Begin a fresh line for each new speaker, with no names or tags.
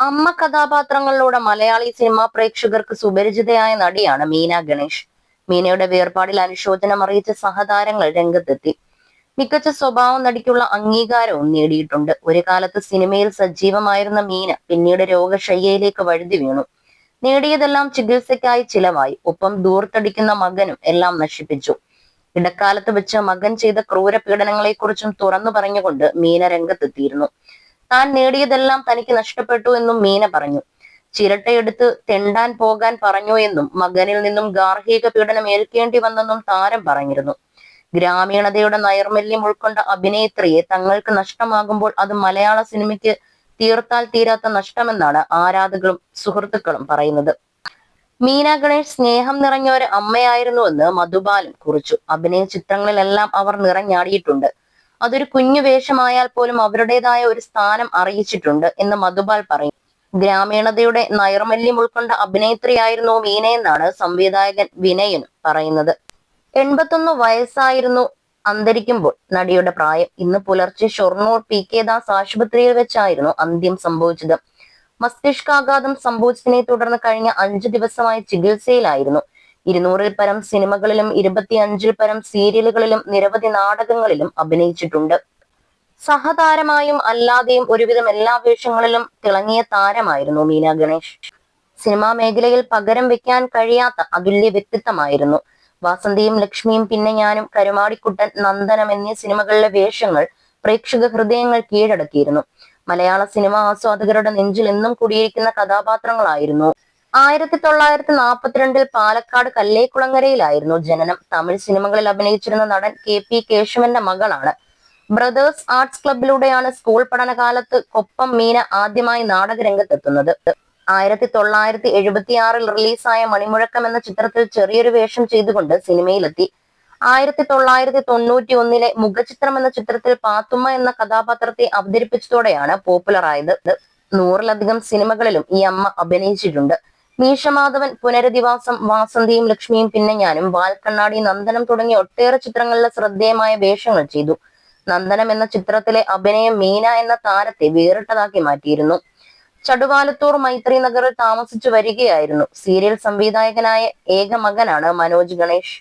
അമ്മ കഥാപാത്രങ്ങളിലൂടെ മലയാളി സിനിമാ പ്രേക്ഷകർക്ക് സുപരിചിതയായ നടിയാണ് മീന ഗണേഷ്. മീനയുടെ വേർപാടിൽ അനുശോചനം അറിയിച്ച സഹതാരങ്ങൾ രംഗത്തെത്തി. മികച്ച സ്വഭാവ നടിക്കുള്ള അംഗീകാരവും നേടിയിട്ടുണ്ട്. ഒരു കാലത്ത് സിനിമയിൽ സജീവമായിരുന്ന മീന പിന്നീട് രോഗശയ്യയിലേക്ക് വഴുതി വീണു. നേടിയതെല്ലാം ചികിത്സയ്ക്കായി ചിലവായി. ഒപ്പം ദൂർത്തടിക്കുന്ന മകനും എല്ലാം നശിപ്പിച്ചു. ഇടക്കാലത്ത് വെച്ച് മകൻ ചെയ്ത ക്രൂര പീഡനങ്ങളെക്കുറിച്ചും തുറന്നു പറഞ്ഞുകൊണ്ട് മീന രംഗത്തെത്തിയിരുന്നു. താൻ നേടിയതെല്ലാം തനിക്ക് നഷ്ടപ്പെട്ടു എന്നും മീന പറഞ്ഞു. ചിരട്ടയെടുത്ത് തെണ്ടാൻ പോകാൻ പറഞ്ഞു എന്നും മകനിൽ നിന്നും ഗാർഹിക പീഡനം ഏൽക്കേണ്ടി വന്നെന്നും താരം പറഞ്ഞിരുന്നു. ഗ്രാമീണതയുടെ നൈർമല്യം ഉൾക്കൊണ്ട അഭിനേത്രിയെ തങ്ങൾക്ക് നഷ്ടമാകുമ്പോൾ അത് മലയാള സിനിമയ്ക്ക് തീർത്താൽ തീരാത്ത നഷ്ടമെന്നാണ് ആരാധകരും സുഹൃത്തുക്കളും പറയുന്നത്. മീന ഗണേഷ് സ്നേഹം നിറഞ്ഞ ഒരു അമ്മയായിരുന്നുവെന്ന് മധുബാലൻ കുറിച്ചു. അഭിനയ ചിത്രങ്ങളിലെല്ലാം അവർ നിറഞ്ഞാടിയിട്ടുണ്ട്. അതൊരു കുഞ്ഞു വേഷമായാൽ പോലും അവരുടേതായ ഒരു സ്ഥാനം അറിയിച്ചിട്ടുണ്ട് എന്ന് മധുബാൽ പറയും. ഗ്രാമീണതയുടെ നൈർമല്യം ഉൾക്കൊണ്ട അഭിനേത്രിയായിരുന്നു മീനയെന്നാണ് സംവിധായകൻ വിനയൻ പറയുന്നത്. 81 വയസ്സായിരുന്നു അന്തരിക്കുമ്പോൾ നടിയുടെ പ്രായം. ഇന്ന് പുലർച്ചെ ഷൊർണൂർ PK ദാസ് ആശുപത്രിയിൽ വെച്ചായിരുന്നു അന്ത്യം സംഭവിച്ചത്. മസ്തിഷ്കാഘാതം സംഭവിച്ചതിനെ തുടർന്ന് കഴിഞ്ഞ 5 ദിവസമായി ചികിത്സയിലായിരുന്നു. 200-ൽ പരം സിനിമകളിലും 25-ൽ പരം സീരിയലുകളിലും നിരവധി നാടകങ്ങളിലും അഭിനയിച്ചിട്ടുണ്ട്. സഹതാരമായും അല്ലാതെയും ഒരുവിധം എല്ലാ വേഷങ്ങളിലും തിളങ്ങിയ താരമായിരുന്നു മീന ഗണേഷ്. സിനിമാ മേഖലയിൽ പകരം വെക്കാൻ കഴിയാത്ത അതുല്യ വ്യക്തിത്വമായിരുന്നു. വാസന്തിയും ലക്ഷ്മിയും പിന്നെ ഞാനും, കരുമാടിക്കുട്ടൻ, നന്ദനം എന്നീ സിനിമകളിലെ വേഷങ്ങൾ പ്രേക്ഷക ഹൃദയങ്ങൾ കീഴടക്കിയിരുന്നു. മലയാള സിനിമാ ആസ്വാദകരുടെ നെഞ്ചിൽ എന്നും കുടിയിരിക്കുന്ന കഥാപാത്രങ്ങളായിരുന്നു. 1942-ൽ പാലക്കാട് കല്ലേക്കുളങ്ങരയിലായിരുന്നു ജനനം. തമിഴ് സിനിമകളിൽ അഭിനയിച്ചിരുന്ന നടൻ KP കേശവന്റെ മകളാണ്. ബ്രദേഴ്സ് ആർട്സ് ക്ലബിലൂടെയാണ് സ്കൂൾ പഠനകാലത്ത് കൊപ്പം മീന ആദ്യമായി നാടകരംഗത്തെത്തുന്നത്. 1976-ൽ റിലീസായ മണിമുഴക്കം എന്ന ചിത്രത്തിൽ ചെറിയൊരു വേഷം ചെയ്തുകൊണ്ട് സിനിമയിലെത്തി. 1991-ലെ മുഖചിത്രം എന്ന ചിത്രത്തിൽ പാത്തുമ്മ എന്ന കഥാപാത്രത്തെ അവതരിപ്പിച്ചതോടെയാണ് പോപ്പുലറായത്. 100-ലധികം സിനിമകളിലും ഈ അമ്മ അഭിനയിച്ചിട്ടുണ്ട്. മീശമാധവൻ, പുനരധിവാസം, വാസന്തിയും ലക്ഷ്മിയും പിന്നെ ഞാനും, വാൽക്കണ്ണാടി, നന്ദനം തുടങ്ങിയ ഒട്ടേറെ ചിത്രങ്ങളിലെ ശ്രദ്ധേയമായ വേഷങ്ങൾ ചെയ്തു. നന്ദനം എന്ന ചിത്രത്തിലെ അഭിനയം മീന എന്ന താരത്തെ വേറിട്ടതാക്കി മാറ്റിയിരുന്നു. ചടുവാലത്തൂർ മൈത്രി നഗറിൽ താമസിച്ചു വരികയായിരുന്നു. സീരിയൽ സംവിധായകനായ ഏക മകനാണ് മനോജ് ഗണേഷ്.